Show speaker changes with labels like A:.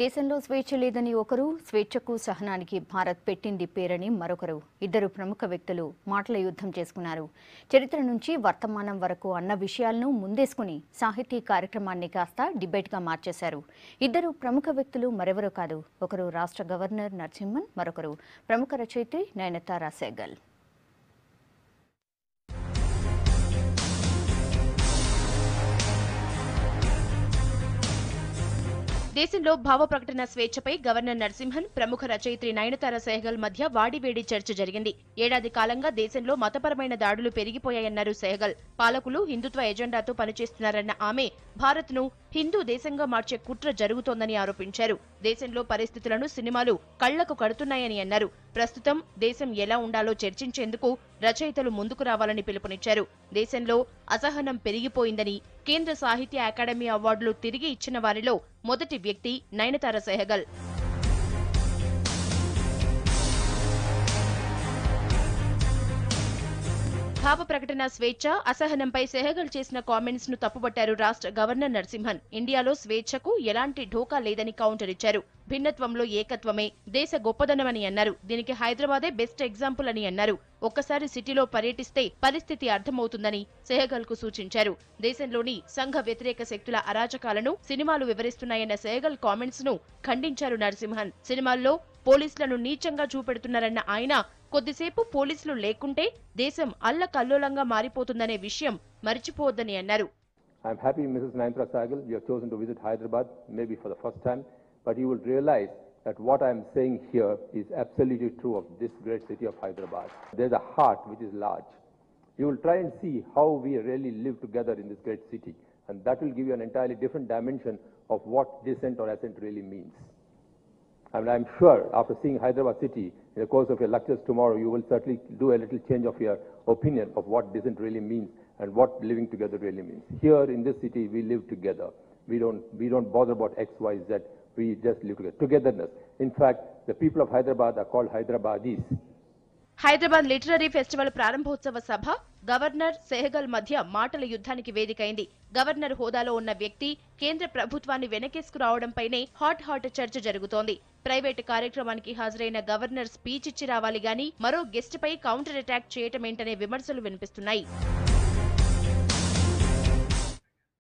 A: దేశంలో స్వేచ్ఛ లేదని ఒకరు, స్వేచ్ఛకు సహనానికి భారత్ పెట్టింది పేరని మరొకరు. ఇద్దరు ప్రముఖ వ్యక్తులు మాటల యుద్ధం చేసుకున్నారు. చరిత్ర నుంచి వర్తమానం వరకు అన్న విషయాలను ముందేసుకుని సాహితీ కార్యక్రమాన్ని కాస్త డిబేట్గా మార్చేశారు. ఇద్దరు ప్రముఖ వ్యక్తులు మరెవరూ కాదు. ఒకరు రాష్ట్ర గవర్నర్ నరసింహన్, మరొకరు ప్రముఖ రచయిత్రి నయనతార సెహగల్.
B: దేశంలో భావ ప్రకటన స్వేచ్ఛపై గవర్నర్ నరసింహన్, ప్రముఖ రచయిత్రి నయనతార సెహగల్ మధ్య వాడివేడి చర్చ జరిగింది. ఏడాది కాలంగా దేశంలో మతపరమైన దాడులు పెరిగిపోయాయన్నారు సెహగల్. పాలకులు హిందుత్వ ఎజెండాతో పనిచేస్తున్నారన్న ఆమె భారత్ను హిందూ దేశంగా మార్చే కుట్ర జరుగుతోందని ఆరోపించారు. దేశంలో పరిస్థితులను సినిమాలు కళ్లకు కడుతున్నాయని అన్నారు. ప్రస్తుతం దేశం ఎలా ఉండాలో చర్చించేందుకు రచయితలు ముందుకు రావాలని పిలుపునిచ్చారు. దేశంలో అసహనం పెరిగిపోయిందని, కేంద్ర సాహిత్య అకాడమీ అవార్డులు తిరిగి ఇచ్చిన వారిలో మొదటి వ్యక్తి నయనతార సెహగల్. భావ ప్రకటన స్వేచ్ఛ, అసహనంపై సెహగల్ చేసిన కామెంట్స్ ను తప్పుబట్టారు రాష్ట్ర గవర్నర్ నరసింహన్. ఇండియాలో స్వేచ్ఛకు ఎలాంటి ఢోకా లేదని కౌంటర్ ఇచ్చారు. భిన్నత్వంలో ఏకత్వమే దేశ గొప్పదనమని అన్నారు. దీనికి హైదరాబాదే బెస్ట్ ఎగ్జాంపుల్ అని అన్నారు. ఒక్కసారి సిటీలో పర్యటిస్తే పరిస్థితి అర్థమవుతుందని సెహగల్ కు సూచించారు. దేశంలోని సంఘ వ్యతిరేక శక్తుల అరాచకాలను సినిమాలు వివరిస్తున్నాయన్న సెహగల్ కామెంట్స్ ను ఖండించారు నరసింహన్. సినిమాల్లో పోలీసులను నీచంగా చూపెడుతున్నారన్న ఆయన కొద్దిసేపు పోలీసులు లేకుంటే దేశం అల్లకల్లోలంగా మారిపోతుందనే విషయం మర్చిపోవద్దని అన్నారు.
C: I'm happy, Mrs. Nayantara Sehgal, you have chosen to visit Hyderabad, maybe for the first time, but you will realize that what I am saying here is absolutely true of this great city of Hyderabad. There's a heart which is large. You will try and see how we really live together in this great city, and that will give you an entirely different dimension of what dissent or assent really means. And I'm sure after seeing Hyderabad city in the course of your lectures tomorrow, you will certainly do a little change of your opinion of what dissent really means and what living together really means. Here in this city, we live together. We don't bother about X, Y, Z. We just live together. Togetherness. In fact, the people of Hyderabad are called Hyderabadis.
B: Hyderabad literary festival ప్రారంభోత్సవ సభ governor Sehgal మధ్య మాటల యుద్ధానికి వేదికైంది. Governor హోదాలో ఉన్న వ్యక్తి కేంద్ర ప్రభుత్వాన్ని వెనకేసుకురావడంపైనే hot చర్చ జరుగుతోంది. ప్రైవేటు కార్యక్రమానికి హాజరైన గవర్నర్ స్పీచ్ ఇచ్చి రావాలి గాని మరో గెస్ట్ పై కౌంటర్ అటాక్ చేయటమేంటనే విమర్శలు వినిపిస్తున్నాయి.